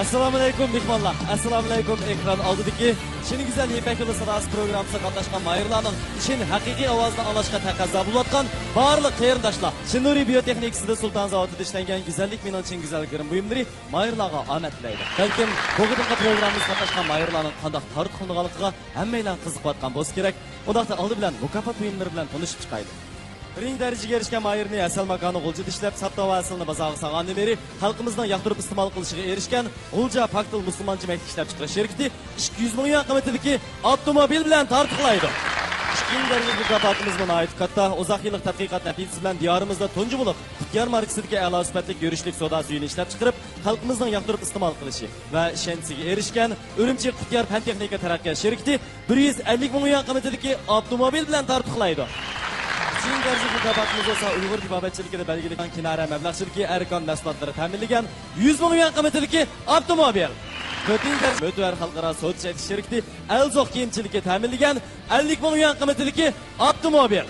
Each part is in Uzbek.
Assalomu alaykum mehmonlar. Assalomu alaykum ekran oldidagi Chin Güzel Yepak Yo'li sadasi programmasiga qatnashgan mayirlarning chin haqiqiy ovozini anglashga taqozo bo'layotgan barliq qarindoshlar. Chinuri biotexnikasida Sulton zavodida ishlangan go'zallik bilan chin go'zal kirim buyumlari mayirlarga omad tilaydi. Balkim bu qadimgi programmamizga qatnashgan mayirlarning qanday tarixlanganligiga hammalar qiziqayotgan bo'lsa kerak. Undaqda oldi bilan mukofot buyumlari bilan tanishib chiqaylik. Birinchi darajaga erishgan mayirni asal makoni g'ulja ishlab sapto va asalni bozorga solgandan beri xalqimizning yoqtirib iste'mol qilishiga erishgan G'ulja Paktil musulmoncha maktab ishlab chiqarish shirkati 200 million qiymatidagi avtomobil bilan tartiblaydi. Ikkinchi darajadagi mukofotimiz bilan katta uzoq yillik tadqiqot natijasi bilan diyorimizda tunji bo'lib Qutgar markasidagi a'lo sifatli go'rishlik soda suyini ishlab chiqarib xalqimizning yoqtirib iste'mol qilishi va ishonchiga erishgan Urumchi Qutgar fan texnika taraqqiyot shirkati 150 million qiymatidagi avtomobil bilan tartiblaydi. Chin darajadagi mukofotimizda esa Uyg'ur tibobatchiligida belgilangan kinara mablag'chiligi Arkan mahsulotlari ta'minlagan 100 million qiymatidagi avtomobil. Mötüver xalqaro so'tcha shirkati Alzoq kiyimchiligi ta'minlagan 50 million qiymatidagi avtomobil.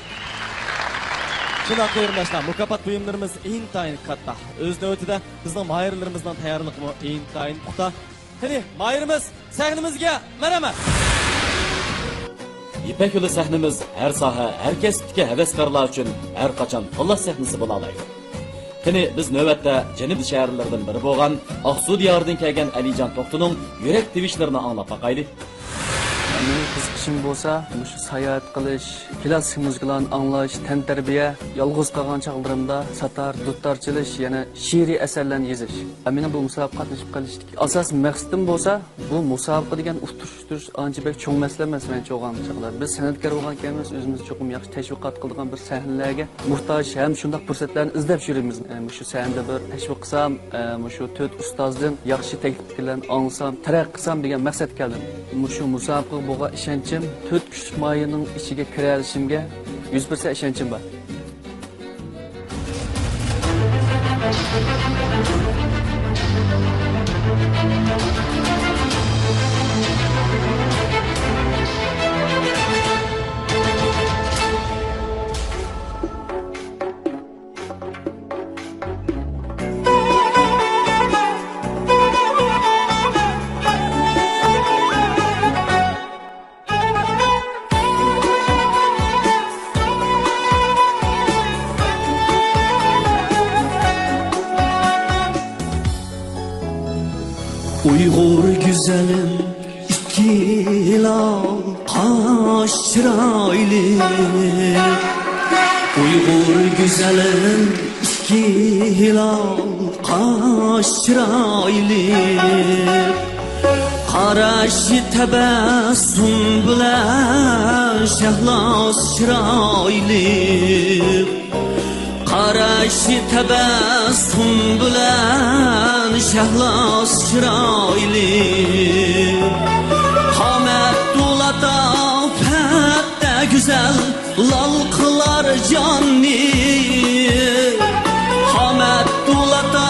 Shunday qarindoshlar, mukofot buyumlarimiz intayin katta. O'z navbatida bizning mayirlarimizning tayyorligimi intayin puxta. Qani, mayirimiz sahnimizga marhamat. Yepak Yo'li sahnimiz her soha, her kasbdagi havaskorlar uchun har qachon tanlash sahnasi bo'la oladi. Qani biz navbatda Janubiy shaharlardan biri bo'lgan Aqsu diyoridan kelgan Alijon To'xtuning yurak tivishlarini anglab boqaylik. Mening qiziqishim bo'lsa, shu sayohat qilish, klassik muzikalarni anglash, tantarbiya, yolg'iz qolgan chaqlarimda satar, dutar chilish, yana she'riy asarlarni yozish. Mening bu musobaqaga qatnashib qolishdagi asos maqsadim bo'lsa, bu musobaqa degan uftirish ancha bek cho'ng masala emas men cho'g'an chaqlar. Biz san'atkor bo'lgan ekanmiz, o'zimiz cho'qim yaxshi tashviqot qilgan bir sahnalarga muhtoj ham shunday fursatlarni izlab yuramiz. Shu sahnada bir tashviq qilsam, shu 4 ustozdan yaxshi takliflarni anglasam, taraq qilsam degan maqsad keldim. Shu musobaqa buğa ishonchim 4 kuchli mayning ichiga kira olishimga 100% ishonchim bor. Uygur güzelim iki hilal kaş çıraylı. Uygur güzelim iki hilal kaş çıraylı. Karaşı tebessüm bilen şehlas çıraylı. Karaşı tebessüm bilen şehlas çıraylı. Hamet dulata fette güzel lal kılar canni. Hamet dulata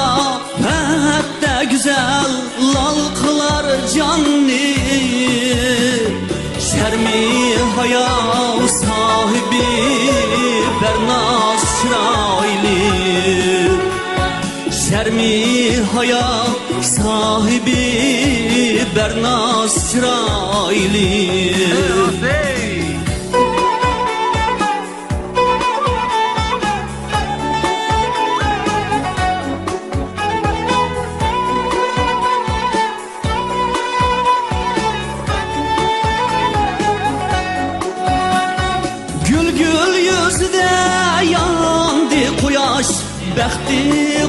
fette güzel lal kılar canni. Şermi haya sahibi bernaz çıraylı. Şermi haya sahibi bernaz çıraylı. Gül gül yüzde yandı kuyaş, bəxti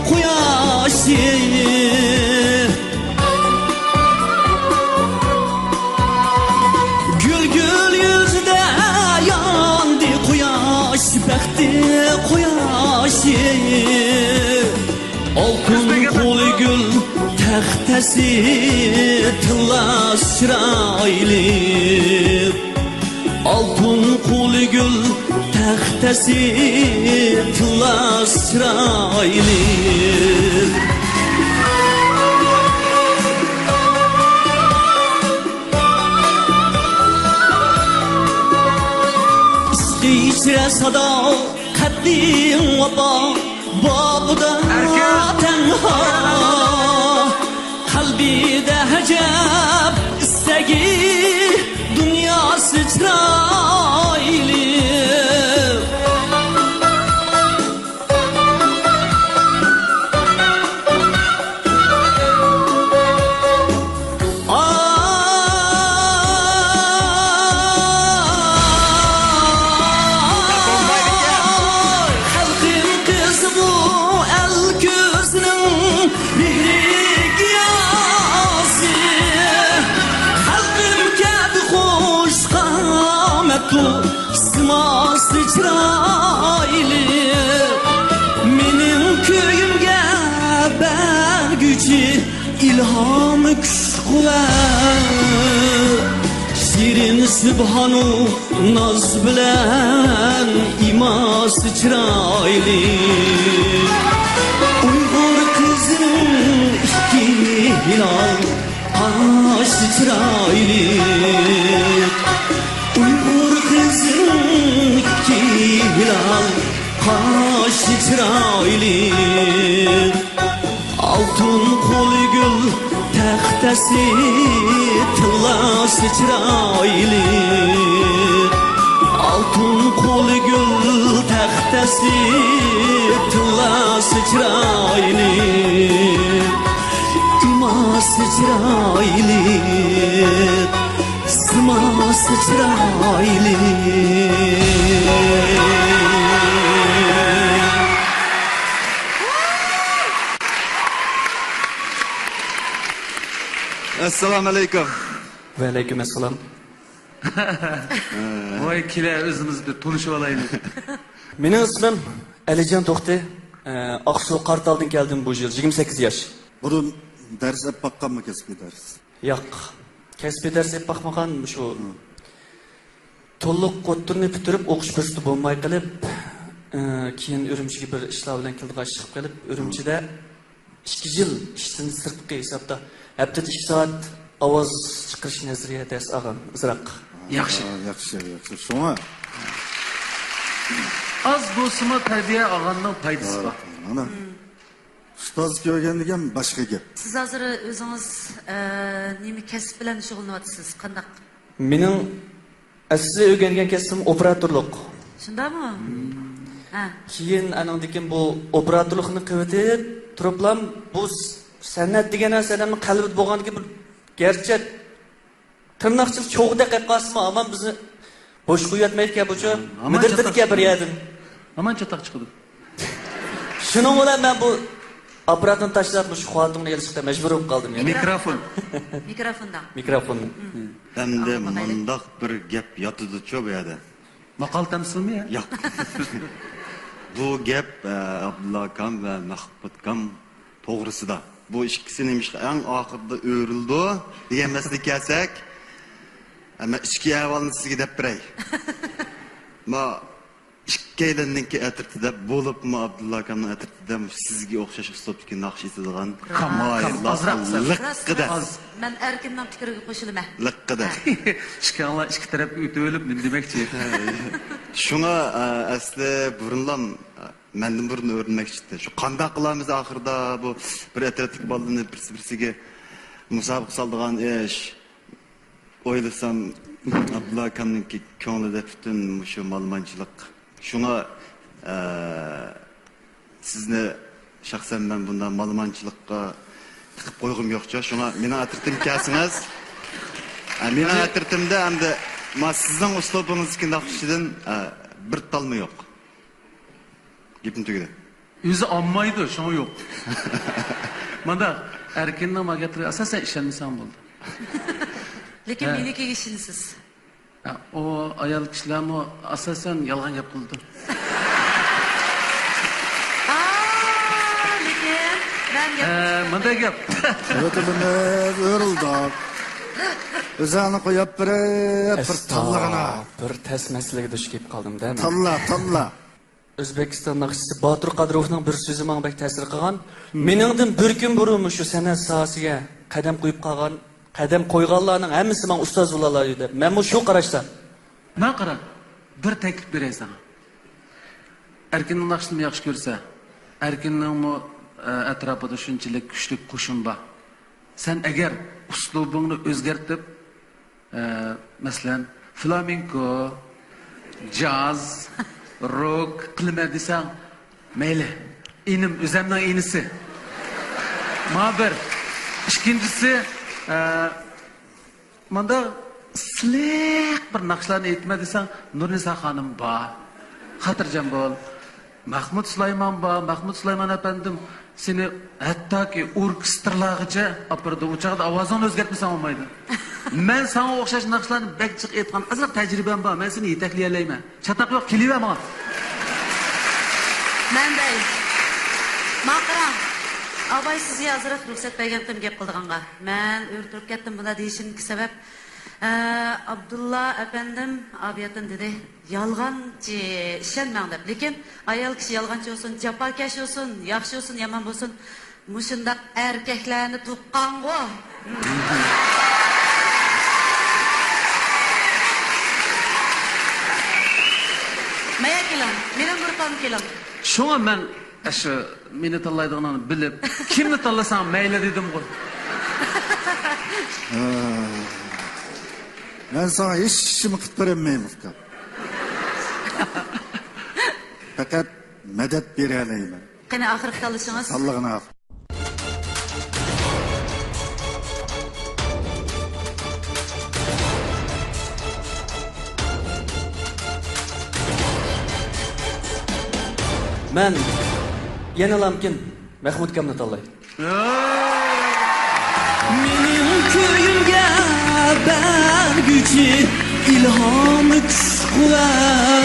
quyaşı. Gül gül yüzde yandı quyaş, bəxti quyaşı. Altın qulu gül təxtəsi tılas çıraylı. Altın qulu gül təxtəsi tılas çıraylı. İşqi içrə sada qəddin vəba babıda tənha. Qalbi gücü ilham güç kuvvet Şirin sübhanu naz bilen imas çıraylı Uygur kızının iki hilal aş çıraylı Uygur kızının iki hilal aş çıraylı Altın kol gül tahtası tılas çıraylı Altın kol gül tahtası tılas çıraylı İmas çıraylı sımas çıraylı Assalamu alaikum. Va alaykum assalom. Voy kelar o'zimiz bir tanishib olaylik. Mening ismim Alijon To'xti. Aqsuv Qartaldan keldim bu yil 28 yosh. Burun ders hep bakkanmı kesbi ders? Yo'q. Kasbiy dars deb baxmagan shu to'liq qo'ttirni bitirib o'qish kursida bo'lmay qilib, keyin Urumchiga bir ishlar bilan Kildiga chiqib kelib, Urumchida 2 yil ishdan sirtqi hisobda haftada 2 soat ovoz chiqarish nazariya dars olgan Izroq. Yaxshi. Yaxşı. Şuna. Az bo'lsa tarbiya olganning foydasi bor. Ana. Ustoz ko'rgan degan boshqa gap. Siz hozir o'zingiz nima kasb bilan shug'ullanyapsiz? Qanday? Mening asli o'rgangan kasbim operatorlik. Shundaymi? Ha. Keyin anandikin bu operatorlikni qilib turiblam bu san'at degan narsani qalbida bo'lganligi bir gerçi tırnaqchilik cho'g'ida qilib qolsizmi, ammo bizni bosh qo'yatmaydi bucha. Midirtirga bir yerdan. Aman chatoq chiqdi. Shuning bilan men bu apparatni tashlab shu xotinimni yelishga majbur bo'lib qoldim yani. Mikrofon. Mikrofonni. Endi mundaq bir gap yotıdı çoğu bu yerda. Maqol tamsilmi ya? Yo'q. Bu gap Abdullah Kam ve Mahmud Kam to'g'risida. Bu ikkisining eng oxirida o'rildi deganmaslik kelsak, ama ichki ahvolni sizga deb beray. Ma ikkalanninki atirtida bo'libmi Abdullah Kamning atirtida sizga o'xshash ustodga naqsh etadigan liqqida. Men erkinning fikriga qo'shilaman. Liqqida. Ishkanlar ikki tarafga o'tib o'lib nima demoqchi? Shunga asli burunlam mendan burun o'rnakchidi. Shu qanday qilamiz oxirida bu bir atletik ballini birsiga musobaqa soldigan ish. O'ylasam Abdullah Kamninki ko'nglida butun shu malmanchilik. Shunga sizni shaxsan men bundan malmanchilikqa tiqib qo'yg'im yo'qcha. Shunga meni atirtim kelsangiz, meni atirtimda endi ma sizning uslubingizni naqshidan bir talma yo'q. Gapim tugadi. O'zi olmaydi, shuni yo'q. Mana erkinning magatri asosan ishonmasam bo'ldi. Lekin menikiga ishonsiz. O ayol kishilarni asosan yolg'on gap qildi. Lekin ben Mana gap. Ötülümüz örüldü. Özağını koyup bir tallağına. Bir ters masalaga duch kelib qoldim da. Talla. O'zbekiston naqshchisi Botir Qodirovning bir so'zi menga bek ta'sir qilgan. Meningdan bir kun burun shu san'at sohasiga qadam qo'yib qolgan, qadam qo'yganlarning hammasi men ustoz bo'la oladi deb. Men shu qarashda. Men qara, bir taklif beray sana. Erkinning naqshini yaxshi ko'rsa, erkinning atrofida shunchalik kuchli qo'shin bor. Sen agar uslubingni o'zgartib, masalan, flamenco, jaz, rock qilma desang, mayli. Inim o'zimning inisi. Ma bir. Ikkinchisi, manda sliq bir naqshlarni aytma desang, Nurnisa xonim bor. Xotirjam bo'l. Mahmud Sulaymon bor. Mahmud Sulaymon apandim seni hattoki orkestrlargacha opirdi. O'chaqda ovozingni o'zgartmasang olmaydi. Men sana o'xshash naqshlarni bakchiq aytgan azroq tajribam bor. Men seni yetaklay olayman. Chatoq yo'q, kelaverman. Manday. Maqra. Abay sizga azroq ruxsat bergandim gap qildiganға. Мен o'rtirib ketdim buna deyishimga sabab Abdulla efendim abiyatin dedi yalğancı işenmang deb. Lekin ayol kishi yalğancı olsun, jafokash olsun, yaxshi olsun, yomon bo'lsin, mushundaq erkaklarni tuqqan-ku. Maya keling, mening grupam keling. Şuna ben şu meni tanlaydıqlarını bilip kimni tanlasam mayli dedim qo'y. Ben sana hiç işimi kıt veremeyim Ufka. Fakat medet bir eleyim. Qani oxirgi tanlashingiz? Allah'ına al. Ben yenilamkin Mahmud Kamni tanlay. Benim köyümge ben gücü ilhamı kuşkular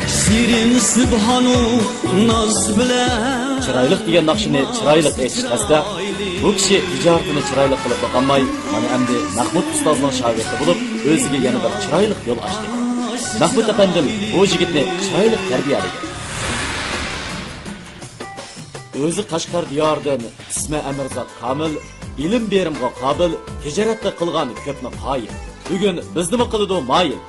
Şirin Sübhanu naz bilen chiroyli degan naqshini chiroyli aytish qasda bu kishi tijoratini chiroyli qilib boqolmay mana endi Mahmud ustozning shogirdi bo'lib o'ziga yana bir chiroyli yo'l ochdi. Mahmud apandim bu yigitni chiroyli tarbiyalagan. O'zi Qashqar diyoridan ismi Amirzod Komil, ilm berimga qobil, tijoratda qilgan ko'pni qoyil. Bugun bizni qiladi mayil.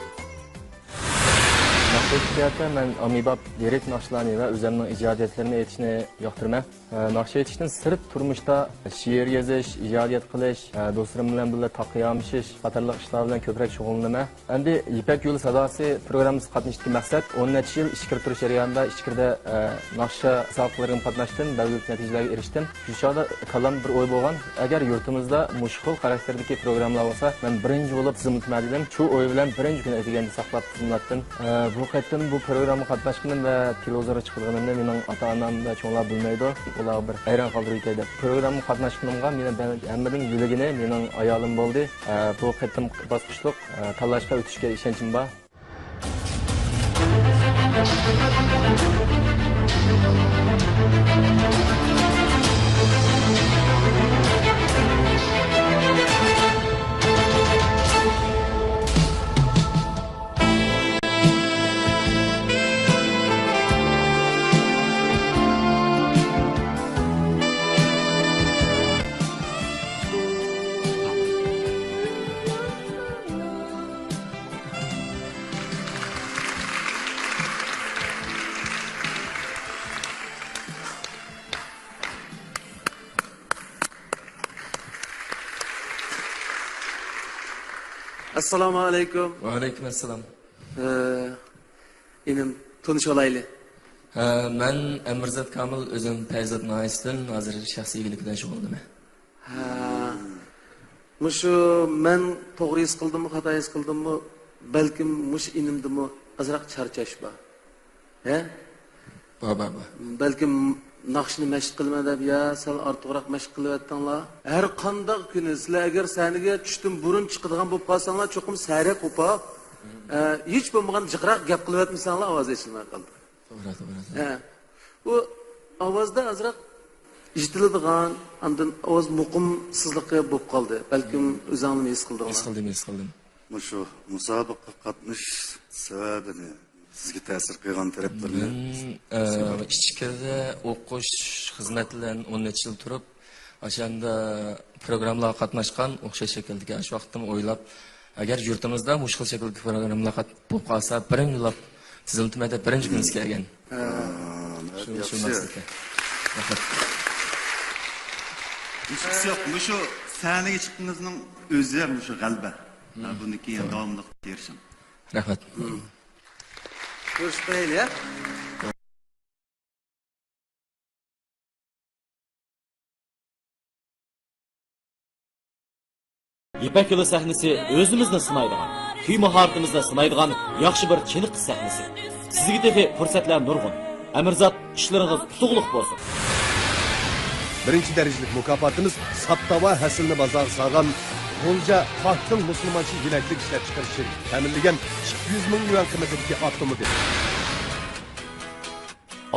Nakşiyatda ben amibab direkt nakşlarını ve üzerine icadiyetlerini yetişini yoktırma. Nakşi yetiştin sırf turmuşta şiir yazış, icadiyet kılış, dostlarım bilen böyle takıyamışış, katarlık işler bilen köprek şoğulunlama. Endi İpek Yolu Sadası programımız katmıştı maksat. 10 yıl işkir turuş yarıyanda işkirde nakşi sağlıklarım katlaştım, belirli neticelerine eriştim. Şu şahada kalan bir oy boğan. Eğer yurtumuzda muşkul karakterdeki programlar olsa ben birinci olup zımıtma dedim. Şu oy bilen birinci gün etigende saklap zımlattım. Bu qaytdan bu programma qatnashganim va televizorga chiqganimda mening ota-onam va cho'nglar bilmaydi. Ular bir hayron qoldirdi deb. Programma qatnashganimga meni hammadan yo'ligini mening ayolim bo'ldi. Bu qaytdan bosqichliq tanlashga o'tishga ishonchim bor. Assalomu alaykum. Va alaykum assalom. Inim tanish olayli. Ben Amirzod Komil özüm Payzod Nais'ten hazır şahsi ilgilikten şoğuldum. Mushu men to'g'ri his qildimmi, xato his qildimmi, balkim mush inimdimi azroq charchash bor. He? Baba. Balkim naqshni mashq qilma deb ya sal ortiqroq mashq qilyaptinglar. Har qanday kuni sizlar agar saniga tushdim burun chiqadigan bo'lib qolsanglar, cho'qim sara qo'pab, hech bo'lmagan jiqroq gap qilyapmisanglar, ovoz eshitmay qoldi. To'g'ri. He. Bu ovozda azroq eshitidigan, andan ovoz muqimsizligi bo'lib qoldi. Balkim o'zingni his qildinglar. His qildim. Şu musabaqa qatnış sebebini sizge ta'sir qilgan taraflarni. İçkirde o'qish xizmatlarini 10 yil turib, o'shanda programmalarga qatnashgan, o'xshash shakldagi ash vaqtim o'ylab, agar yurtimizda mushkil shakldagi programmalar bo'lib qolsa, birinchilab tiziltmada birinchi kun kelgan. Shu narsaga. Hiç yok. Şu sahneye çıktığınızın özü şu galiba. Bununki devamlı dersin. Rahmat. Ko'rishmayli, ya. İpek Yolu sahnesi özümüzde sınaydıgan, kuy maharetimizde sınaydıgan yaxshi bir çiniq sahnesi. Sizge tepe fırsatlar nurgun. Amirzod işleriniz tutuqluq bo'lsin. Birinci derecelik mükafatımız Saptava Hasilni bazar sağan Golca Fahtın Müslümançı yineklik işler çıkarışı təminlegen 200 bin yuan kıymetindeki avtomobil.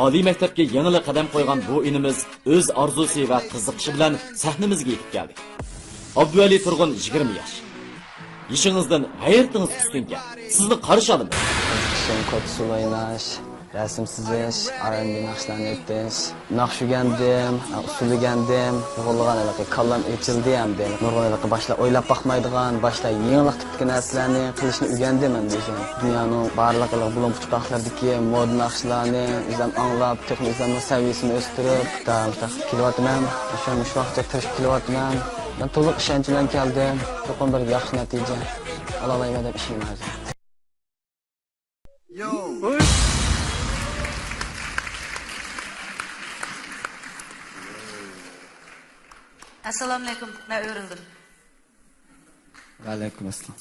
oliy maktabga yangi qadam qo'ygan bu inimiz o'z orzusi va qiziqishi bilan sahnamizga yetib keldi. Abduvali Turg'un 20 yosh. Yishingizdan hayratingiz ustunga. Sizni qarshi olaman. Qiziqishim kod o'ynash, rasm chizish, R&B naqshlarni aytish, naqsh o'rgandim, usul o'rgandim, nurg'unliqqa kallam ochildi hamda nurg'unliqqa boshla o'ylab boqmaydigan, boshla yengillik tipdagi narsalarni qilishni o'rgandim ham deysan. Dunyoning barliq bulan puchqoqlardagi mod naqshlarni o'zim anglab, texnikani saviyasini o'stirib, kelyapman. O'sha vaqtda tirishib kelyapman. Men to'liq ishonch bilan keldim. Cho'qim bir yaxshi natija ola olmayman deb ishlayman. Yo. Assalomu alaykum. Men o'rildim. Va alaykum assalom.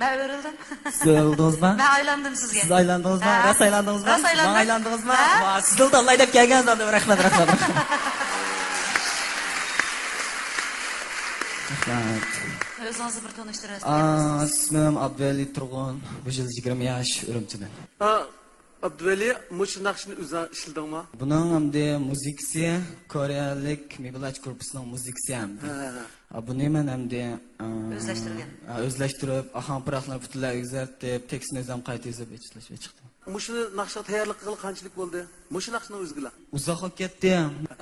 Men o'rildim. Siz o'rildingizmi? Men aylandim sizga. Siz aylandingizmi? Ras aylandingizmi? Ras aylandim. Men aylandingizmi? Va siz Alloh deb kelganingiz uchun rahmat. O'zingizni bir tanishtirasiz. İsmim Abduvali Turg'un, bu yil 20 yosh, Urumchidan. Abduvali, mush naqshni o'zi ishladingmi? Buning hamda muzikasi koreyalik Miblach korpusining muzikasi hamda. Buni men hamda o'zlashtirib, aham piraqlarni butunlay o'zgartirib, tekstni o'zim qayta yozib chiqdim. Mushni naqshga tayyorlik qilib qanchalik bo'ldi? Mush naqshni o'zgilar. Uzoq bo'lib ketdi.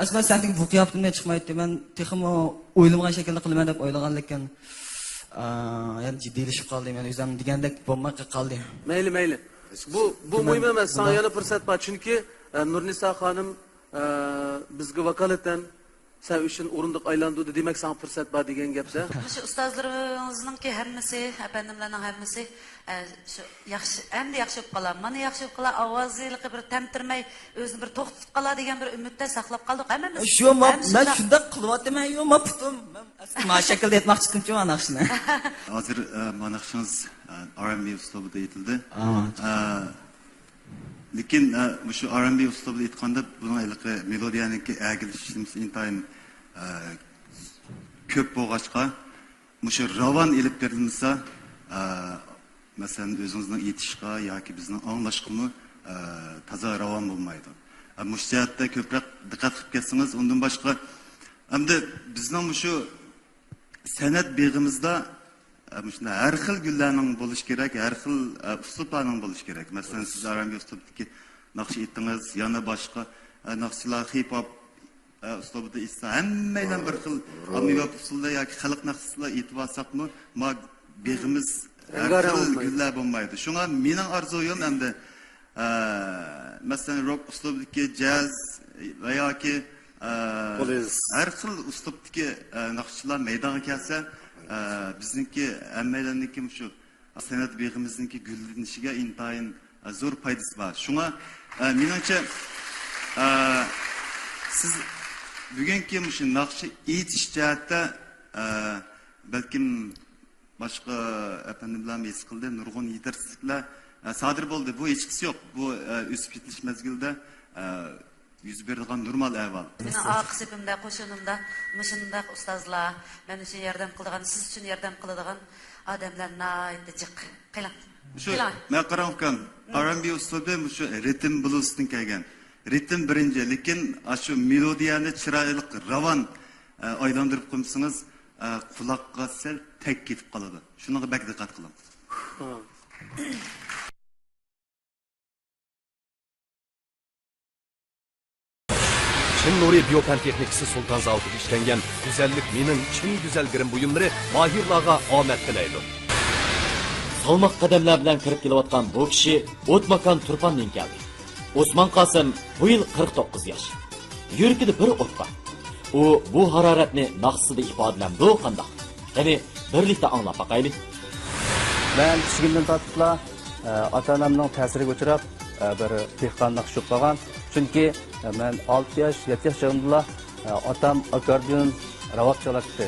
Aslan sending bu qiyofatimdan chiqmaydi. Men texmo o'ylamgan shaklda qilaman deb o'ylagan lekin yani jiddiylashib qoldim. Men o'zim degandek bo'lmay qoldi. Mayli. Bu muhim emas. Sana yana fursat bor. Chunki Nurnisa xonim bizga vakolatan sen uchun o'rindiq aylandirdi demak sana fursat bor degan gapda. Shu ustozlarimizning hammasi, apandimlarning hammasi shu yaxshi, endi yaxshi bo'lib qolar. Mana yaxshi bo'lib qolar, ovozliqi bir tamtirmay, o'zini bir to'xtatib qolar degan bir umidda saqlab qoldik. Hammamiz. Shu men shunda qilyapman, yo'q, men putum. Men shaklda aytmoqchi edim-ku mana shuni. Hozir mana shuning R&B uslubida aytildi. Lekin shu R&B uslubida aytganda buning iliqi melodiyaniki agilishimiz intayin ko'p bo'lg'achqa, shu ravon ilib berilsa, masalan o'zingizning aytishga yoki bizning anglashqimi toza ravon bo'lmaydi. Mush jihatda ko'proq diqqat qilib ketsangiz, undan boshqa hamda bizning shu san'at beg'imizda har xil gullarning bo'lishi kerak, har xil uslublarning bo'lishi kerak. Masalan, siz R&B uslubidagi naqsh aytdingiz, yana boshqa naqshlar hip hop uslubida esa hammadan bir xil amibop usulda yoki xalq naqshlar aytib olsaqmi, beg'imiz har xil gullar bo'lmaydi. Shunga mening orzuyim hamda masalan rock uslubidagi jazz va yoki har xil uslubdagi naqshlar maydonga kelsa, bizniki hammalarniki shu san'at beg'imizniki gullanishiga intayin zo'r foydasi bor. Shunga meningcha siz bugungi shu naqshni aytish jihatda balkim boshqa apandimlar his qildi, nurg'un yetarsiliklar sodir bo'ldi. Bu hech qisi yo'q. Bu o'sib ketish mezgilida yüz beradigan normal ahvol. Meni aqsibimda, qo'shinimda, mushundaq ustozlar, men uchun yordam qiladigan, siz uchun yordam qiladigan odamlarni aytdik. Qiling. Shu men qarayman, R&B uslubi shu ritm bluesdan kelgan. Ritm birinchi, lekin shu melodiyani chiroyli ravon aylantirib qo'ysangiz, quloqqa sal tek ketib qoladi. Shunga bak diqqat qiling. Çin Nuri Biyopen Texnikisi Sultan Zavodida ishlangan güzellik mening chin güzel girim buyumlari mahirlarga omad tilaydi. Salmoq qadamlar bilan kirib kelayotgan bu kishi O'tmakan Turpandan keldi. Osman Qosim bu yil 49 yosh. Yuragida bir o't bor. U bu haroratni naqsida ifodalamdi qandoq? Qani birlikda anglab boqaylik. Men kichigimdan tortibla ota-onamning ta'siriga uchrab bir dehqonlik qilib qolgan. Chunki men 6 yosh, 7 yosh chog'imda otam akordeon ravot chalardi.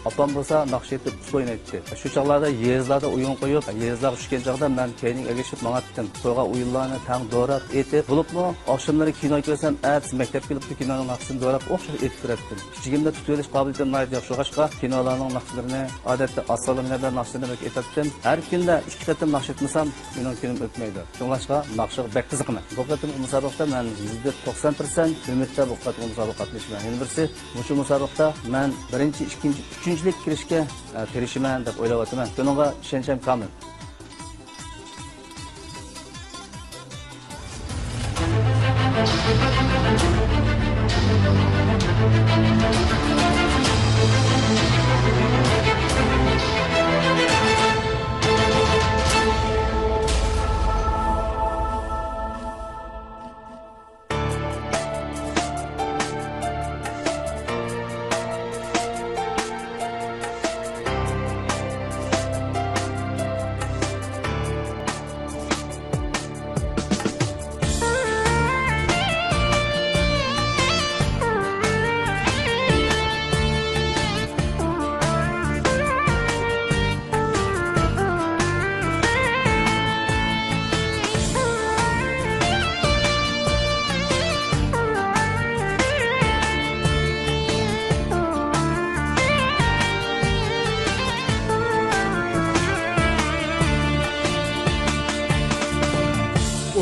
Apam bo'lsa naqsh etib usul o'ynaydi. Shu chaqlarda yezlarda o'yin qo'yib, yezlarga tushgan chaqda men keyin ergashib mangatdim. To'yga o'yinlarni tang do'rab etib, bo'libmi oqshomlari kino ko'rsam, at maktabga kelib kinoning naqshini do'rab o'xshab etib turibdim. Kichigimda tutib olish qobiliyatim bor edi. Shu qashqa kinolarning naqshlarini odatda assollardan naqshini etibdim. Har kunda 2 qatim naqsh etmasam, mening kunim o'tmaydi. Shunlashqa naqshga bek qiziqman. Bu qatim musobaqada men %90% umidda bu qatim musobaqa qatnashman. Yana birisi, bu musobaqada men birinchi, ikkinchi, uchinchilik kirishga tirishman deb o'ylayapman. Bunga ishonchim komil.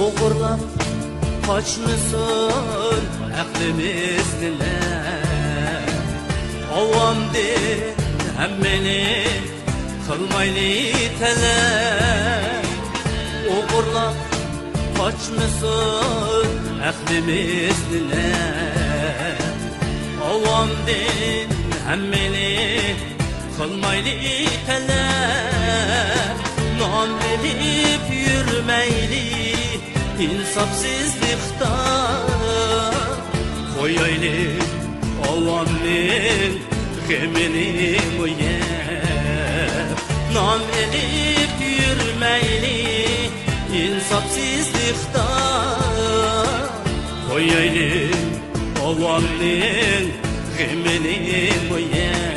Uğurlap kaçmışsın aklımız neler Avamdır hemmeni kılmaylı teler Uğurlap kaçmışsın aklımız neler Avamdır hemmeni kılmaylı teler Nam verip yürümeyli İnsafsızlıkta koyaylı avamın gemini müyer Nam elip yürümeyli insafsızlıkta koyaylı avamın gemini müyer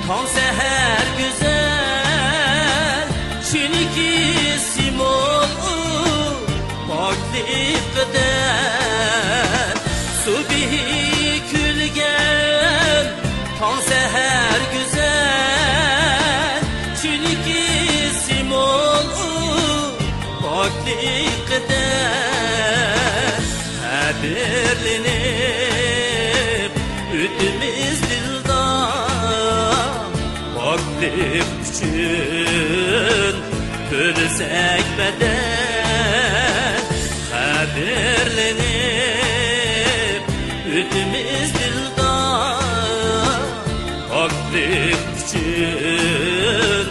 Tan seher güzel Çiniki simol Baklık der Subihi külgen Tan seher güzel Çiniki simol Baklık der Haberlenip Ütümüz Vaktim için Ölsek bedel Haberlenip Ütümüz dildan Vaktim için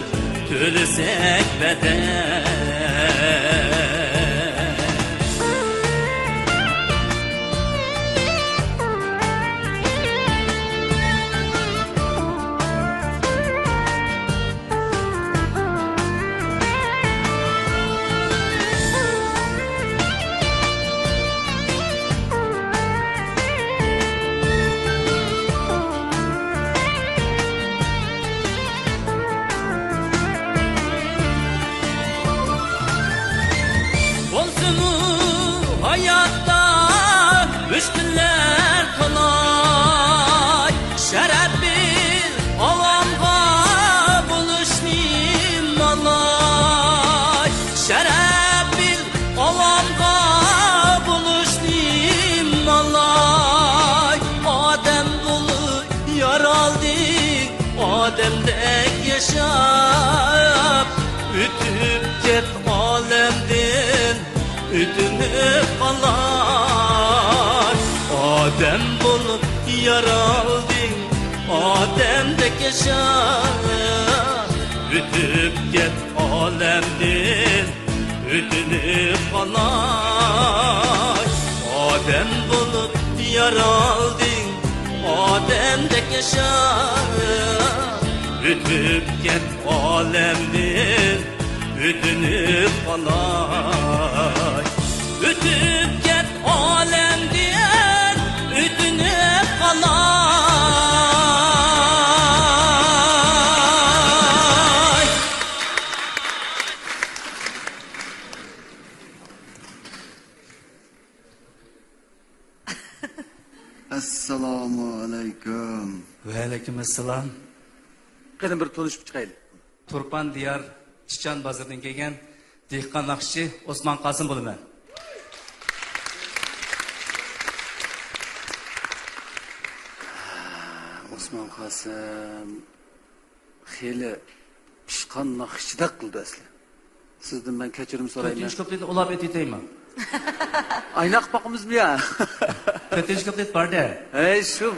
Ölsek bedel Hayatta müşkiller kolay Şeref bir avamga buluşmayım malay Şeref bir avamga buluşmayım malay Adem bulu yaraldık Ademdek yaşap Ütüp get alemden Ütünüp kalar Adem bulup yaraldın Adem'de yaşar Ütüp get alemden Ütünüp kalar Adem yaraldın Adem'dek yaşa Ütüp ket alemdir Ütünüp kalay Ütüp ket alemdir Ütünüp kalay Assalomu alaykum. Va alaykum assalom. Qani bir tanishib chiqaylik. Turpan diyar Chichan bozoridan kelgan dehqon naqshchi Osmon Qosim bo'laman. Osmon Qosim xeli pishqon naqshchidek qildi asli. Sizdan men kechirim so'rayman. To'rtinchi ko'plikni ulab etayman. Aynaq boqimizmi ya? To'rtinchi ko'plik borda. Ey shu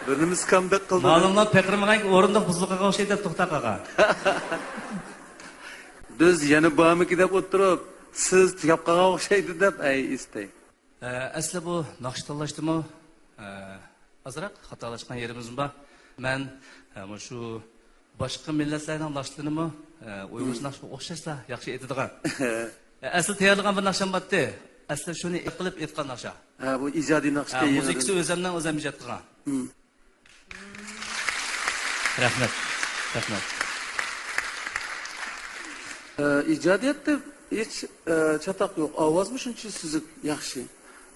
birimiz comeback qildi. Ma'lumlar paqirmagan o'rindiq buzliqqa o'xshaydi to'xta qolgan. Biz yana bormiki deb o'tirib, siz tugab qolgan o'xshaydi deb ay istay. Asli bu naqsh tanlashdimi? Azroq xatolashgan yerimiz bor. Men shu boshqa millatlarning naqshlanimi Uyg'ur naqshga o'xshashsa yaxshi etadigan. Asli tayyorlagan bir naqsham bordi. Asli shuni qilib aytgan naqsha. Bu ijodiy naqshga muzikasi o'zimdan o'zim ijod qilgan. Rahmat. Rahmat. İcadiyatda hech chatoq yo'q. Ovozmi shuncha sizlik yaxshi.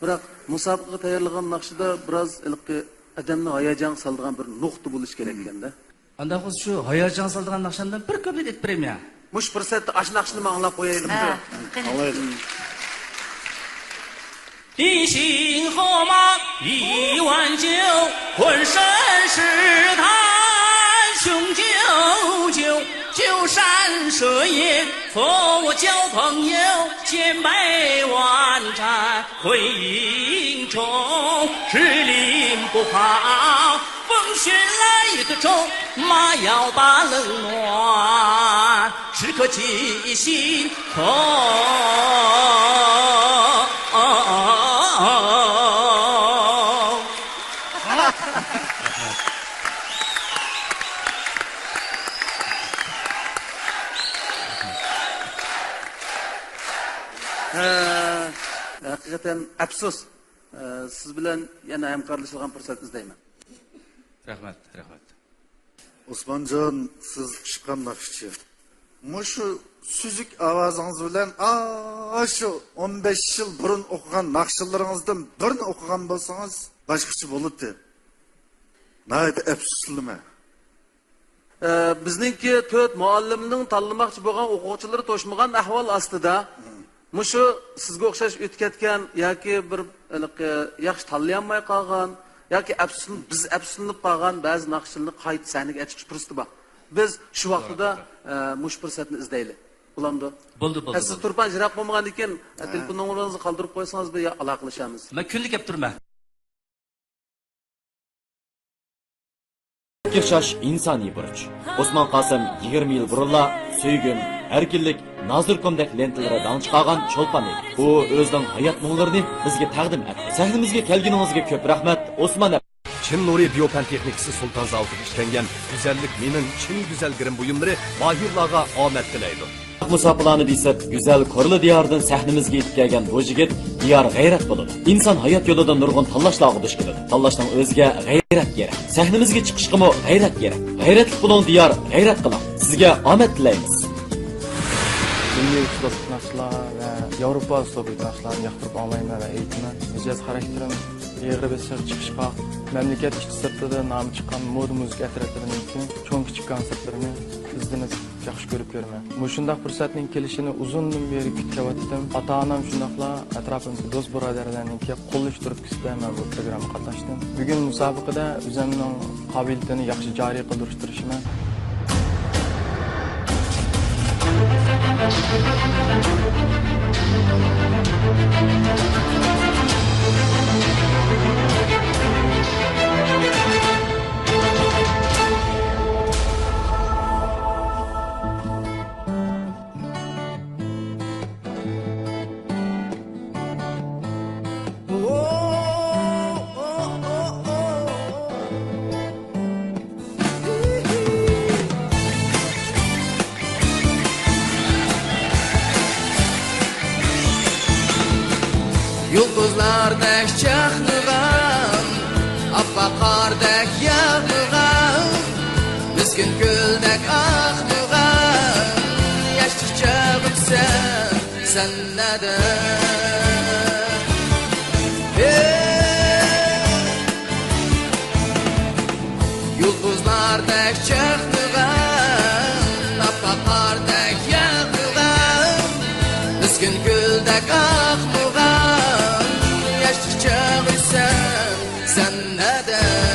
Biroq musobaqaga tayyorlagan naqshida biroz ilqi odamni hayajon soladigan bir nuqta bo'lish kerak ekanda. Anda xuddi shu hayajon soladigan naqshamdan bir ko'plik aytib beraymi? Mush fursatda ash naqshni anglab qo'yaylik. 地心河马1万9，浑身是胆，雄赳赳，就山涉野，和我交朋友，千百万战会英雄，志临不怕风雪来个中，马要把冷暖，时刻记心头。Hakikaten afsus. Siz bilan yana hamkorlashgan fursat izlayman. Rahmat, rahmat. Osmonjon, siz chiqqan naqshchi. Mushu süzük ovozingiz bilan shu 15 yil burun o'qigan naqshilaringizdan birini o'qigan bo'lsangiz, boshqacha bo'ladi. Nayda afsusliman. Bizningki 4 muallimning tanlamoqchi bo'lgan o'quvchilari to'shmagan ahvol ostida mushu sizga o'xshash o'tkatgan yoki bir yaxshi tanlay olmay qolgan yoki biz afsuslanib qolgan ba'zi naqshlarni qayta sahnaga chiqish fursati bor. Biz shu vaqtida mush fursatni izlaylik. Bulamdi. Bo'ldi. Siz turpan jiroq bo'lmagan ekan, telefon nomeringizni qoldirib qo'ysangiz biz aloqalashamiz. Men kunlik kelib turman. Yashash insoniy burch. Osmon Qosim 20 yil burunla Söygüm, erkinlik, Nazirkomdek lentalara dang chiqargan cho'lpon edi. U o'zining hayot muңlarini bizga taqdim etdi. Sahnamizga kelganingizga ko'p rahmat, Osmon. Çin Nuri Biyopen Teknikisi Sultan Zavut'u işlengen güzellik menin Çin güzel girim buyumları mahirlarga omad tilaydi. Musofirlarni desib, go'zal Korli diyordan sahnamizga yetib kelgan bu yigit diyor g'ayrat bo'ladi. Inson hayot yo'lida nurg'un tanlashlarga duch keladi. Tanlashning o'ziga g'ayrat kerak. Sahnamizga chiqishga g'ayrat kerak. G'ayratli bo'ling diyor, g'ayrat qiling. Sizga omad tilaymiz. Milliy uslub naqshlar va Yevropa uslubi naqshlarni yoqtirib olmayman va aytman. Mijoz xarakterim yig'ri besiq chiqishqa mamlakat ichki sirtida nomi chiqqan moda muzika atroflarining cho'ng kichik konsertlarini izlanib yaxshi ko'rib ko'raman. Mushundaq fursatning kelishini uzundan beri kutayotdim. Ota-onam shundaqla atrofimda do'st birodarlarning qo'llash turibkisida men bu programma qatnashdim. Bugun musobaqada o'zimning qobiliyatini yaxshi joriy qildirishtirishman. Yulduzlardek çaknıgan, appak qardek yağmıgan, miskin güldek ağnıgan, yaşlı çağım sen neden? Yulduzlardek çaknıgan, appak qardek yağmıgan, miskin güldek ağnıgan, yaşlı çağım sen neden?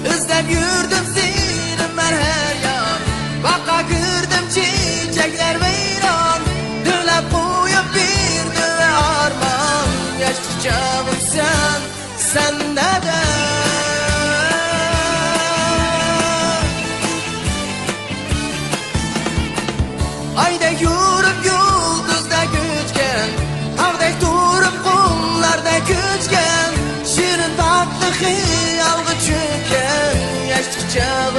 Özlem yürüdüm seni ben her yan, baka girdim çiçekler veyran, dölep koyup bir döve arman, yaşlı çağım sen neden? Aydek yürüp yulduzda güçken, tağdek durup kumlarda güçken, şirin tatlı hıyalgı çöken, yaşlı çağım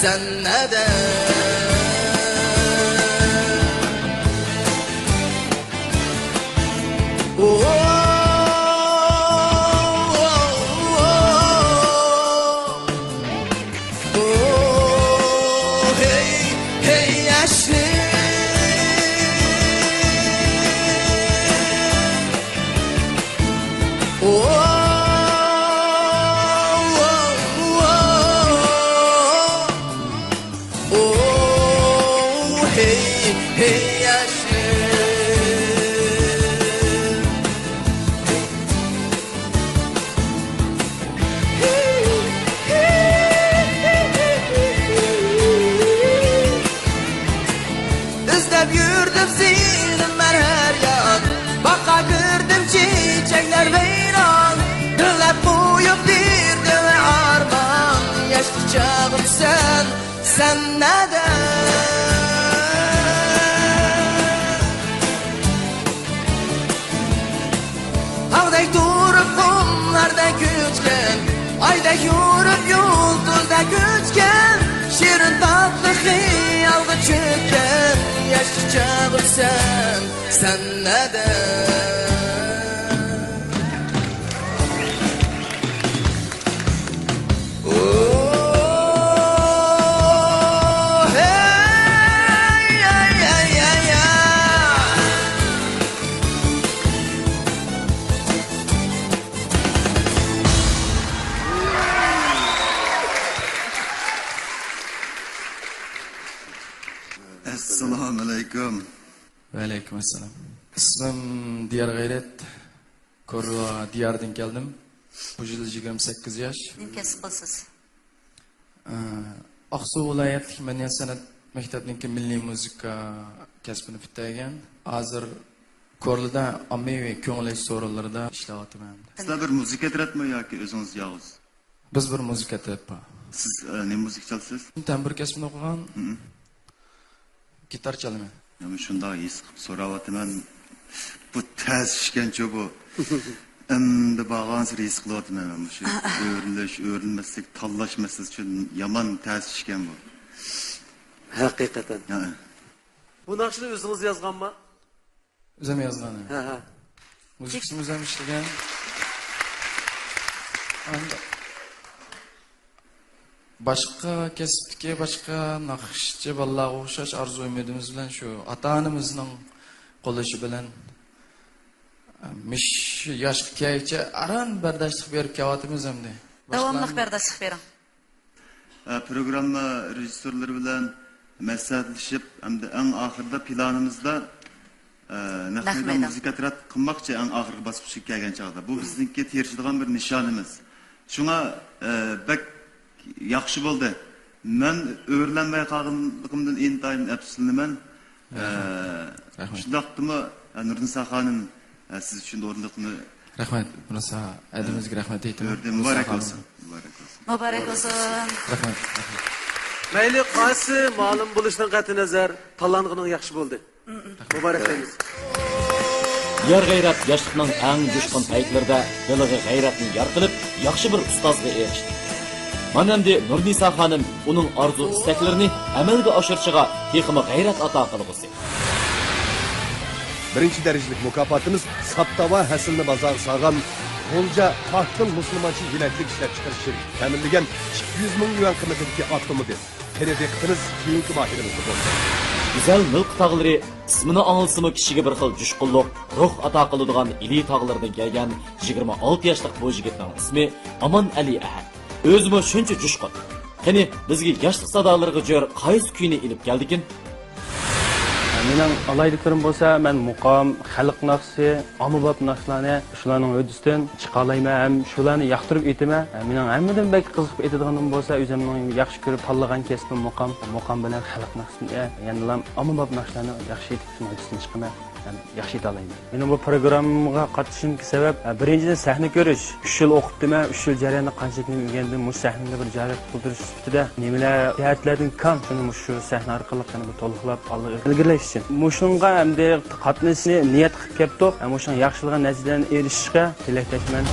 sen neden? Hey yaşlı, hey yaşlı. Özlem yürüdüm seni ben her yan, baka girdim çiçekler veyran, dölep koyup bir döve arman, yaşlı çağım sen neden? Tağdek durup kumlarda güçken, aydek yürüp yulduzda güçken, şirin tatlı hıyalgı çöken, yaşlı çağım sen neden? Assalomu alaykum. Ve aleyküm selam. İsmim Diyar Gayret. Korwa Diyar'dan geldim. Bu yıl 28 yaş. Nim kasb qilsiz? Aksu viloyatlik Madaniy san'at maktabining milliy musiqa kasbini bittirgan. Hozir Korlida ommaviy ko'ngilli so'rovlarda ishlayapman. Sizlar bir musiqa aytratmi yoki o'zingiz yolg'iz? Biz bir musiqa aytyapti. Siz ne musiqa chalasiz? Tambur kasbini o'qigan. Gitar chalaman. Nima shunday his qilib so'rayapman. Bu tez ishgancha bu. Endi bag'ansi his qilyapman men shu o'rinmaslik, tanlashmaslik uchun yomon tez ishgan bu. Haqiqatan. Ha. Bu naqshni o'zingiz yozganmi? O'zim yozganim. Ha. Muzikasini o'zim ishlagan. Boshqa kasbga, boshqa naqshchi bolalarga o'xshash orzu umidimiz bilan shu ota-onamizning qo'llashi bilan mish yoshga kelguncha aran bardoshlik berib kelyapmiz endi. Davomli bardoshlik bering. Programma rejissyorlari bilan maslahatlashib, hamda eng oxirida planimizda naqshida musiqa aytrat qilmoqchi eng oxirgi bosqichga kelgan chog'da. Bu bizningki terishadigan bir nishonimiz. Shunga bak yaxshi bo'ldi. Men o'rlanmay qolganligimdan intayin afsuslanaman. Shundaqdimi Nurdinsa xonim siz uchun o'rinliqni rahmat. Bunisi adimizga rahmat aytaman. Muborak bo'lsin. Muborak bo'lsin. Rahmat. Mayli qaysi ma'lum bo'lishdan qat'iy nazar tanlanganing yaxshi bo'ldi. Muborak deymiz. Yer g'ayrat yoshlikning eng jo'shqin paytlarida dilg'i g'ayratni yor qilib, yaxshi bir ustozga erishdi. Mana endi Nurnisa xonim uning orzu istaklarini amalga oshirishga texmi g'ayrat ato qilg'usi. Birinchi darajalik mukofotimiz Saptava hasilni bozorga solgan G'o'lja Paxtın musulmoncha yilaklik ishlab chiqarishi ta'minlagan 200 ming yuan qiymatidagi avtomobil. Qani diqqatimiz keyingi mahirimizda bo'ldi. Güzel milk tağları ismini anılsımı kişiye bir xil cüşqulluq, ruh ata qılıdığan ili tağlardan kelgan 26 yaşlıq bu yigitning ismi Aman Ali Ahad. Özümü şuncha cüşqun. Qani bizga yoshlik sadolarga jo'r qaysi kuyni ilib keldikin? Mening alaydiklarim bo'lsa, men muqom, xalq naqsi, ommabop naqshlarni shularning o'disidan chiqa olmayman, ham shularni yoqtirib aytaman. Mening hammadan bak qiziqib aytadiganim bo'lsa, o'zimning yaxshi ko'rib tanlagan kasbim muqom bilan xalq naqsi. Ya'ni ommabop naqshlarni yaxshi aytib o'disidan chiqaman. Yaxshi aytalayman. Mening bu programmaga qatnashishimga sabab birinchidan sahna ko'rish. 3 yil o'qibdiman, 3 yil jarayonida qanchalik o'rgandim, bu sahnada bir jarayon qildirish ustida nimalar jihatlardan kam, shuni shu sahna orqali qanday to'liqlab ilgirlash uchun. Mushunga hamda qatnashishni niyat qilib keldik. Mushun yaxshilig'a natijalarni erishishga tilakdoshman.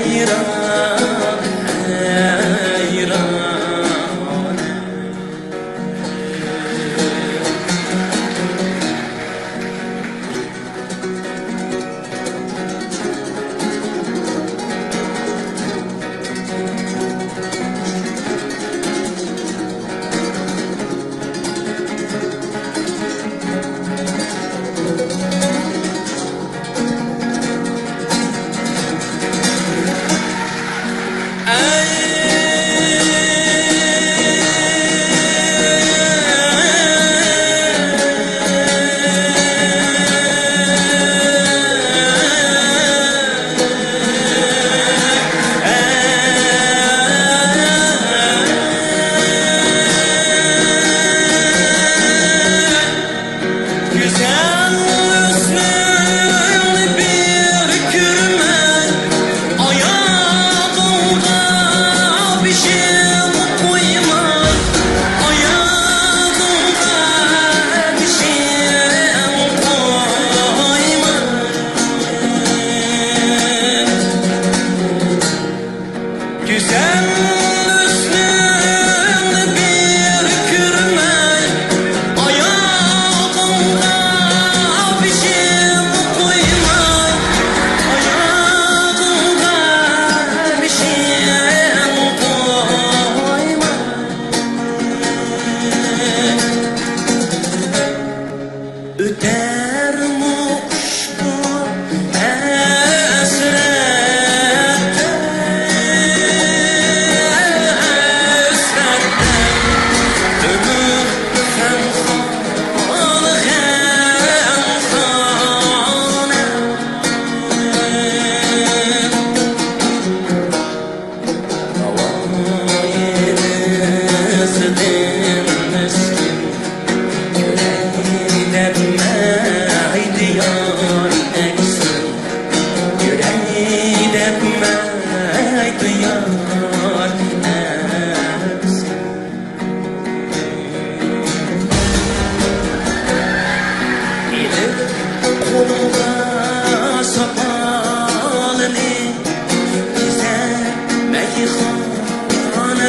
hayran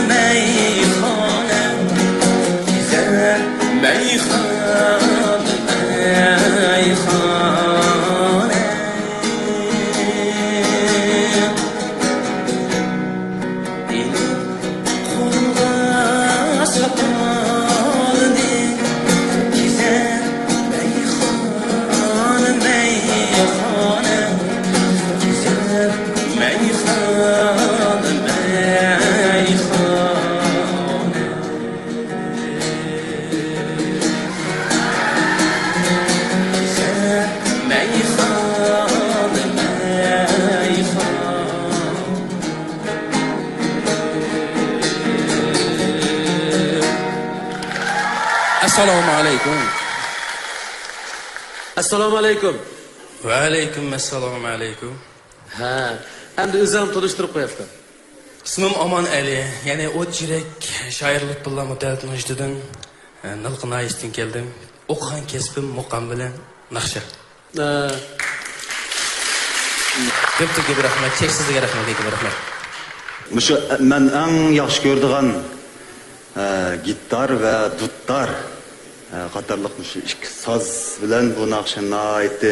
meyhane Güzel meyhane meyhane Benim kolda sakalını Güzel meyhane meyhane Güzel meyhane meyhane Güzel meyhane Assalomu alaykum. Assalomu alaykum. Va alaykum assalomu alaykum. Ha, endi o'zim tanishtirib qo'yapman. İsmim Aman Ali. Yani o çirek şair Lütfullah Mutalib Mujdiddin Nilqinayis'ten geldim. Okugan kesbim muqam bilan naqsha. Ko'p-ko'p rahmat, cheksizga rahmat, ko'p rahmat. Mushu men eng yaxshi ko'rdigan gitar va dutlar qatorliq mushu ikki soz bilan bu naqshni aytdi.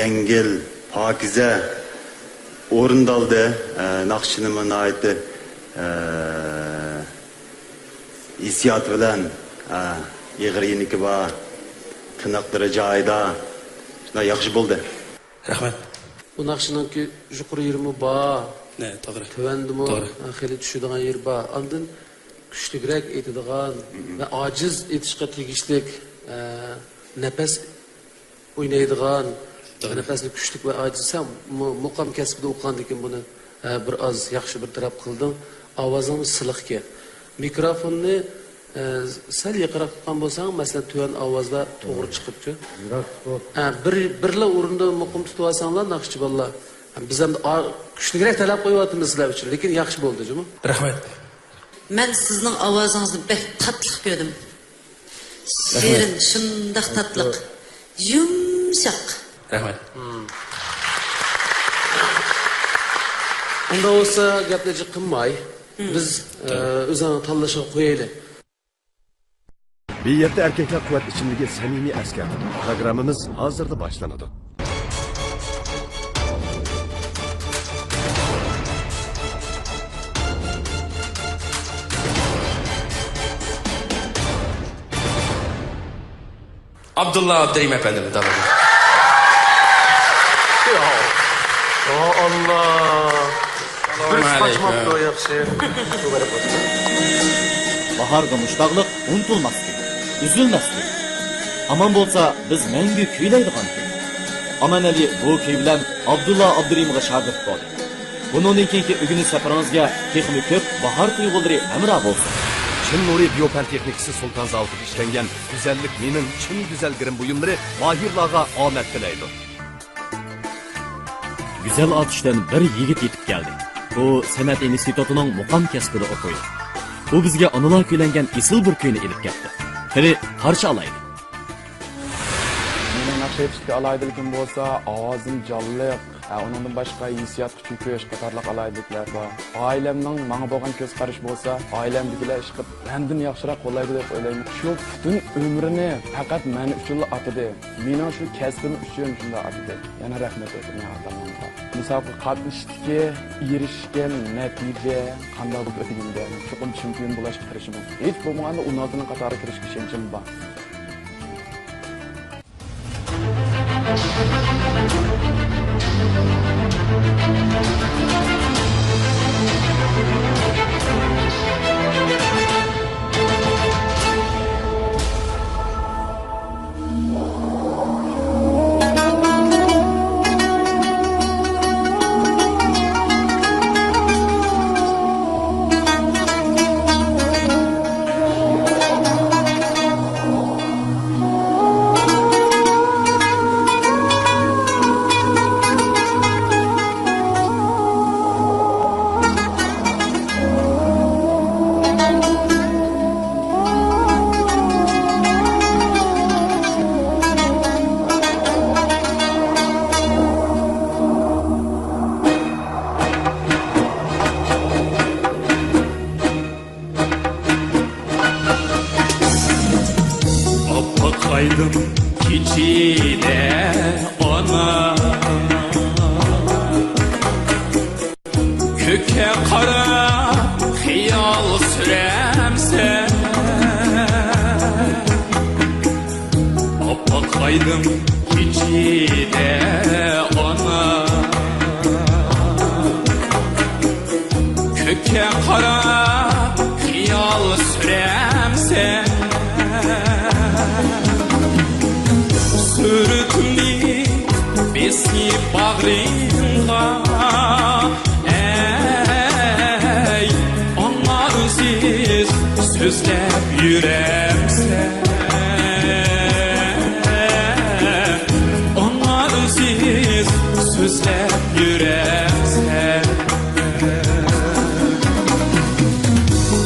Yengil, pokiza o'rindaldi. Naqshini mana aytdi. Hissiyat bilan yig'riniki bor, tiniqlari joyida. Shuna yaxshi bo'ldi. Rahmat. Bu naqshiningki yuqori yerimi bor. Ne, to'g'ri. Tuvandimi? To'g'ri. Xili tushadigan yer bor. Ondan kuchliroq aytadigan va ojiz etishga tegishlik nafas o'ynaydigan nafasli kuchlik va ojiz ham muqam kasbida o'qigandan keyin buni bir oz yaxshi bir taraf qildim. Ovozing siliqga. Mikrofonni sal yaqinroq tutgan bo'lsang, masalan, tuvan ovozda to'g'ri chiqibdi. Birla o'rinda muqim tutib olsanglar, naqshchi bolalar. Biz ham kuchliroq talab qo'yapmiz sizlar uchun, lekin yaxshi bo'ldi, juma. Rahmat. Men sizning ovozingizni bek tatliq ko'rdim. Shirin, shundoq tatliq. Yumshoq. Rahmat. Unda olsa gaplarni qilmay, biz o'zini tanlashga qo'yaylik. Bir yerdə erkekler kuvvet içindeki samimi asker. Programımız hazırda başlanadı. Abdullah Abdurrahim efendim dalalım. Ya Allah. Bir saçmalık o yaxshi. Baharga mushtaqliq unutilmaslik, üzülmaslik. Aman bo'lsa biz mangu kuylaydigan kuy. Aman Ali bu kuy bilan Abdullah Abdurrahimga shogird bo'ldi. Buningdan keyingi o'g'inish safaringizga texmi ko'p bahar tuyg'ulari hamroh bo'lsin. Çin Nuri Biyopen Teknikisi Sultan Zavut'u işlengen güzellik minin çin güzel girim buyumları mahirlarga omad tilaydi. Güzel atışdan bir yigit yetib keldi. Bu san'at institutining muqam kasbida o'qiydi. U bizga onalar kuylangan isil bir kuyni elib ketdi. Qani qarshi olaylik. Mening naqsh etishga alaydiligim bo'lsa, ovozim jonliq, undan boshqa hissiyot kuchi ko'yish qatorliq alaydiliklar bor. Oilamning menga bo'lgan ko'z qarash bo'lsa, oilamdagilar ish qilib, mendan yaxshiroq qo'llaydi deb o'ylayman. Shu butun umrini faqat men uchun atadi. Mening shu kasbim uchun shunday atadi. Yana rahmat aytaman otamga. Musobaqa qatnashdiki, erishgan natija qanday bo'lib o'tganda, chuqur chempion bo'lishga tirishim. Hech bo'lmaganda 16 qatoriga kirishga ishonchim bor. Aydım keçide ona Köke kara hiyal süremse Apak aydım keçide ona Köke kara hiyal süremse Sürütümü besip bağrımda Ey anlarsiz sözlep yüremse Anlarsiz sözlep yüremse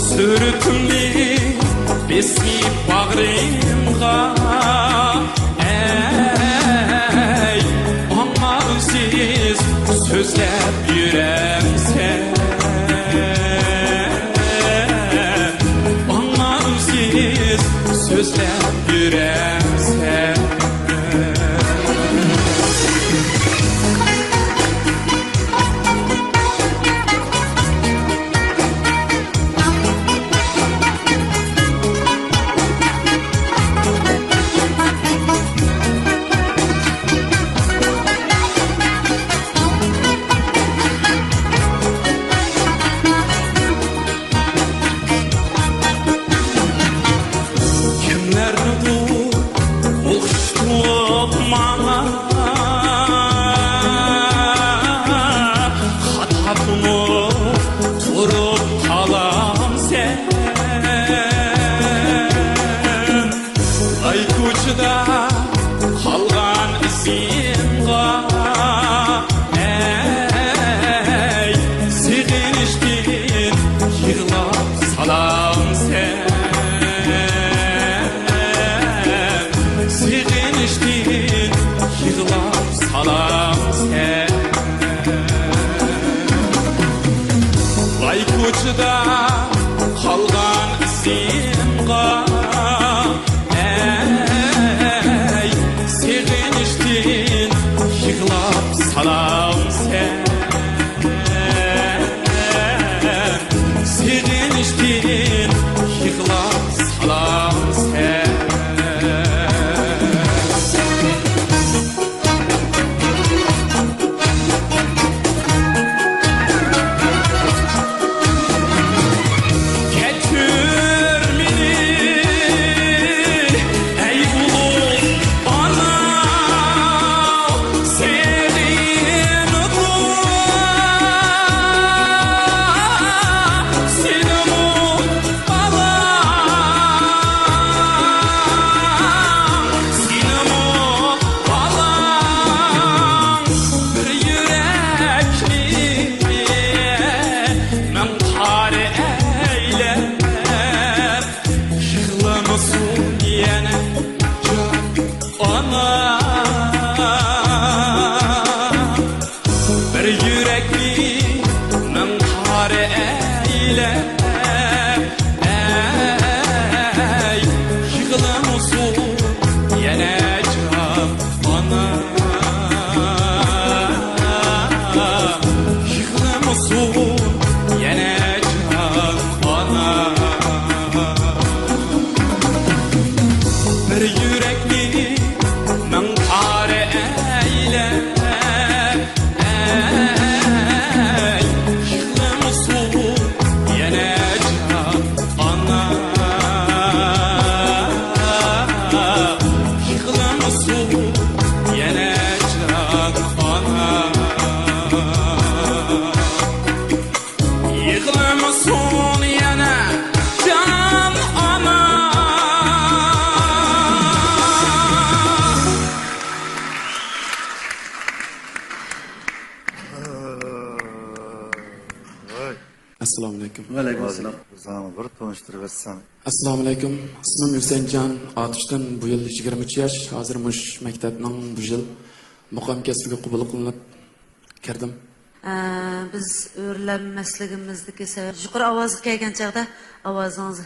Sürütümü besip bağrımda Ey anlarsiz sözlep yüremse Anlarsiz sözlep yüremse Assalomu alaykum. Va alaykum assalom. Bizani bir tanishtirib etsan. Assalomu alaykum. İsmim Hüseyncan Atışdan. Bu yıl 23 yaş. Hazır muş maktabning bu yıl muqam kasbiga qabul qilinib kirdim. Biz o'rlanmasligimizdagi sabab yuqori ovozga kelgan chaqda ovozingiz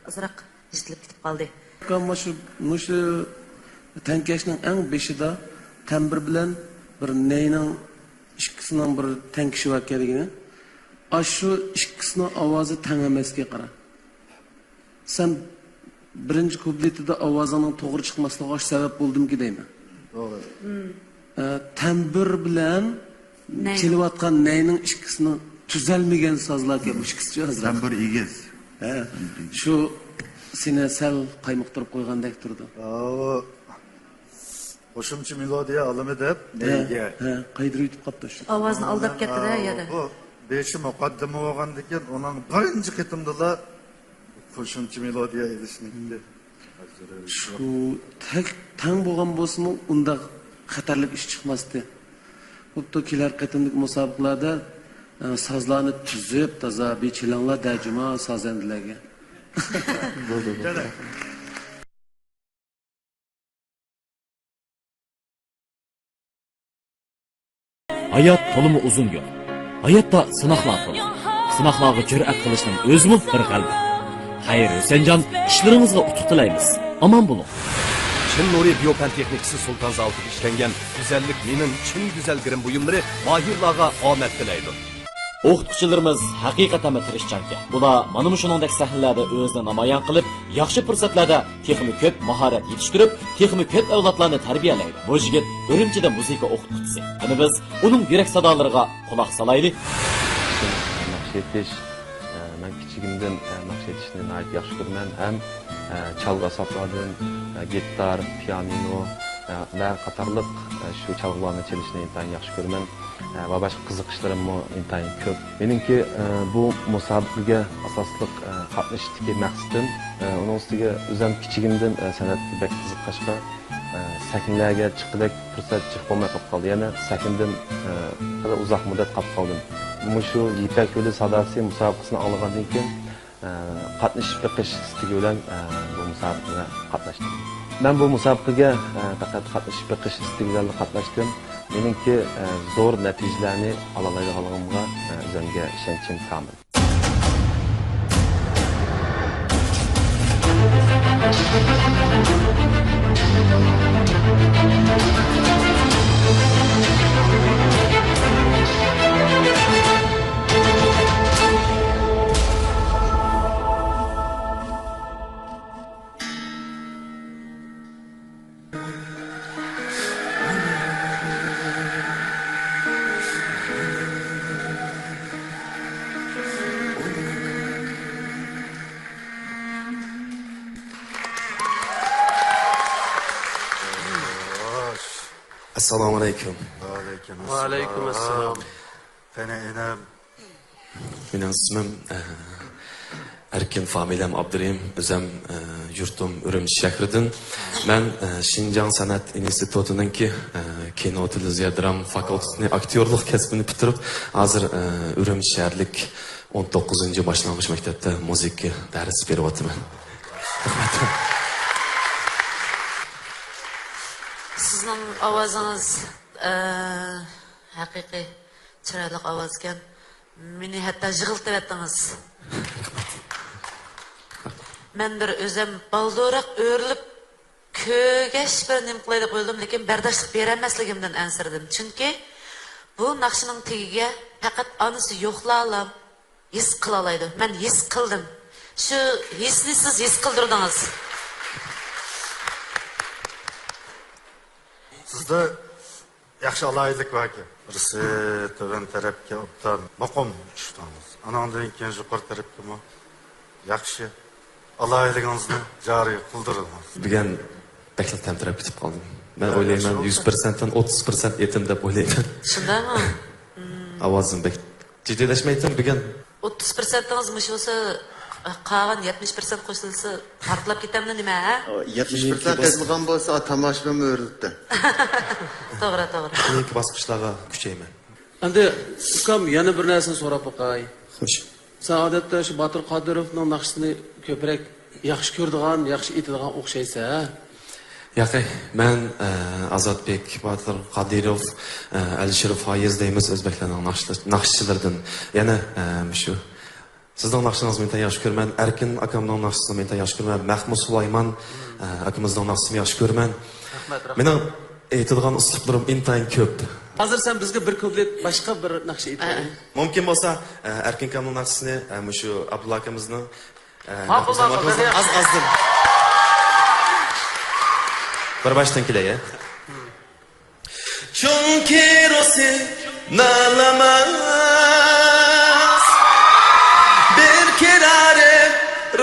azroq eshitilib ketib qoldi. Şu tenkashning eng beshida tambir bilan bir neyning ikkisining bir tenkishib ekanligini, shu ikkisining ovozi teng emasga qara. Sen birinchi kubletida ovozining to'g'ri chiqmasligiga sabab bo'ldimki deyman. To'g'ri. Tambir bilan kelayotgan neyning ikkisining tuzalmagan sozlar kelib ikkisi hozir. Tambir egiz. Shu seni sal qaymoqtirib qo'ygandek turdi. Qo'shimcha melodiya olimi deb nega? Qaydirib yutib qopdi shu. Ovozni aldab ketdi-da yerda. Bu beshi muqaddima bo'lgandan keyin uning birinchi qitimda qo'shimcha melodiya edishnikdi. Shu tang bo'lgan bo'lsa-mu, unda xatarli ish chiqmasdi. Xuddi kelar qitimlik musobaqalarda sozlarni tuzib, toza bechilanglar dajima sozandilarga. Hayot to'limi uzun yo'l. Hayotda sinoqlar to'la. Sinoqlarga jur'at qilishning o'zimi bir g'alaba. Xayr, Husanjon, ishlaringizga utuq tilaymiz. Omon bo'ling. Çin Nuri Biyopen Teknikisi Sultan Zaltı'da işlengen güzellik minin Çin güzel girim buyumları mahirlarga omad tilaydi. O'qituvchilarimiz haqiqatan tirishchanki. Bular mana shuningdek sahnalarda o'zini namoyon qilib, yaxshi fursatlarda texnik ko'p mahorat yetishtirib, texnik ko'p avlodlarni tarbiyalaydi. Bu yigit Urumchida musiqa o'qituvchisi. Buni biz uning yurak sadolariga quloq solaylik. Naqshetish, men kichigimdan naqshetishni nayt yaxshi ko'raman. Ham çalgı asaplardan, gitar, pianino ve qatarlıq şu çalgılarını çalışını intayin yaxşı görmən ve başka qiziqishlarim intayin ko'p. Menimki bu musobaqaga asoslıq qatnashishdagi maqsadim, onun ustiga o'zim kichigimdan san'atga bak qiziqqashqa sahnlarga chiqib fursat chiqib bo'lmay qoldi. Yana sahndan uzoq muddat qolib qoldim. Shu Yipak yo'li sadasi musobaqasini olgandan keyin qatnashib beqish istigi bilan bu musobaqaga qatnashdim. Ben bu musobaqaga faqat qatnashib beqish istigi bilan qatnashdim. Meningki zo'r natijalarni ola olganimga o'zimga ishonchim komil. Assalomu alaykum. Va alaykum assalom. Qani enam. Mening ismim Erkin, familiyam Abdurahim, o'zim yurtim Urumchi shahridan. Men Xinjiang san'at institutininki kino televiziya drama fakultetini aktyorlik kasbini bitirib, hozir Urumchi shaharlik 19-boshlang'ich maktabda musiqa dars beryapman. Sizning ovozingiz haqiqiy chiroyli ovoz ekan. Meni hatto yig'iltiryapsiz. Men bir o'zim baldo'roq o'rilib ko'gash bir nim qilay deb o'yladim, lekin bardoshlik berolmasligimdan ansirdim. Chunki bu naqshining tagiga faqat onasi yo'qlar his qila oladi. Men his qildim. Shu hisni siz his qildirdingiz. Sizda yaxshi alaylik borki. Birisi to'g'an tarafga o'tdan maqom tushdingiz. Anandan keyin yuqori tarafga yaxshi alayligingizni joriy qildirdingiz. Bugun baklat tamtirab ketib qoldim. Men o'ylayman 100%dan 30% etim deb o'ylayman. Shundaymi? Ovozim bek jiddiylashmaydim bugun. 30%'іңіз мүш olsa, qolgan 70% qo'shilsa, farqlab ketamdi nima? 70% qazilgan bo'lsa, tomoshabin o'rildi. To'g'ri, to'g'ri. Keyingi bosqichlarga kuchayman. Endi ukam yana bir narsani so'rab qo'yay. Xo'sh. Sen odatda shu Botir Qodirovning naqshini ko'proq yaxshi ko'rdigan, yaxshi aytadigan o'xshaysa, Yaqi, men Azodbek, Botir Qodirov, Alisher Foyiz deymiz o'zbeklarning naqshchilaridan. Yana shu Sizning naqshingizni men yaxshi ko'raman. Erkin akamning naqshisini men yaxshi ko'raman. Mahmud Sulayman akamizning naqshisini yaxshi ko'raman. Mening aytadigan usluplarim intayin ko'p. Hozir sen bizga bir kuplet boshqa bir naqsha aytma. Mumkin bo'lsa, Erkin akamning naqshisini shu Abdulla akamizning az-azdan bir baştan kelay. Chunki ro'si nalamas bir kirare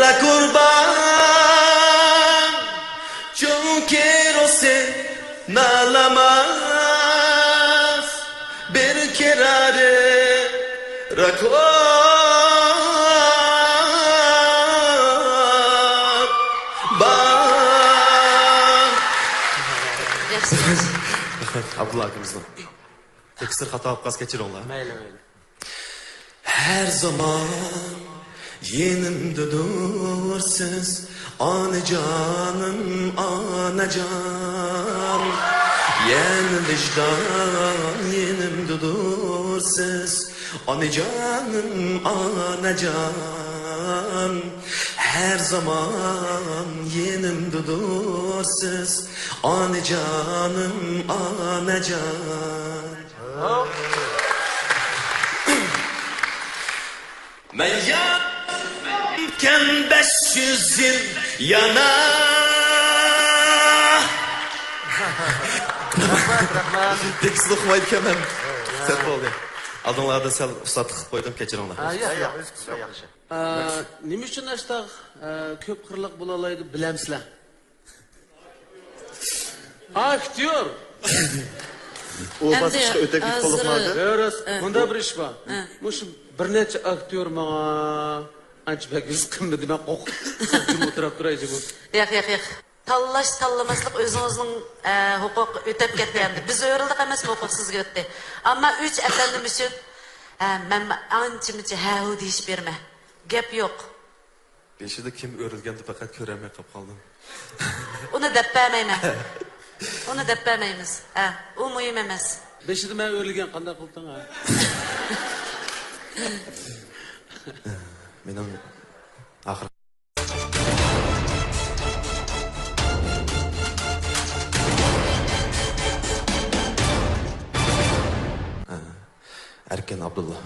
rakurban chunki ro'si nalamas bir kirare rakurban Abdullah akimizdan. Tekstir xato qilib kechiringlar. Mayli. Her zaman yenimdedir siz, anacanım, anacan. Yen vicdan yenimdedir siz, anacanım, anacan. Her zaman yenimdedir siz, anacanım, anacan. Ben yanken 500 yıl yana Tekst okumaydı ki ben Sen oldu Adınlarda sen ustatık koydum keçiringlar Nima uchun ashta ko'p qirliq bo'la oladi bilamsizlar? Aktyor. O basışta öteki qolibmadi. Yo'q, bunda bir ish bor. Mush bir necha aktyor menga ancha yuz qilmadi, men qo'rqib o'tirib turaychi bu. Yo'q. Tanlash tanlamaslik o'zingizning huquq o'tab ketgandi. Biz o'rildik emas, huquq sizga o'tdi. Ammo 3 efendim uchun men ancha-muncha ha-hu deyish berma. Gap yo'q. Beşide kim örülgendi fakat köremeye kap kaldım. Uni deb bermayman. Uni deb bermaymiz. U muhim emas. Beshida men o'rilgan qanday qilding ha? Mening axir Erkin Abdullah.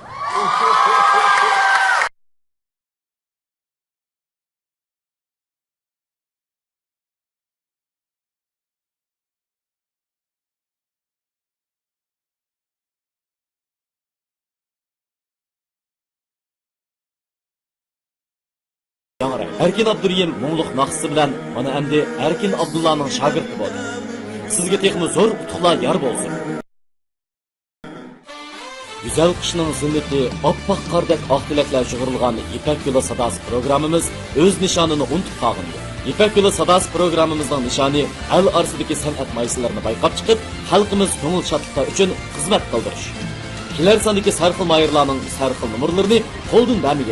Erkin Abduriyim muğluq naqsi bilan mana endi Erkin Abdullahning shogirdi bo'ldi. Sizga texmi zo'r qutuqlar yor bo'lsin. Güzel qishning zinnati oppoq qordek oq tilaklar yig'ilgan Ipak yo'li sadosi programmamiz o'z nishonini unutib qolgandi. Ipak yo'li sadosi programmamizning nishoni el orasidagi san'at maysilarini bayqab chiqib, xalqimiz ko'ngil shodligi uchun xizmat qildirish. Kelar sondagi sarxil mayirlarning sarxil numurlarini qo'ldan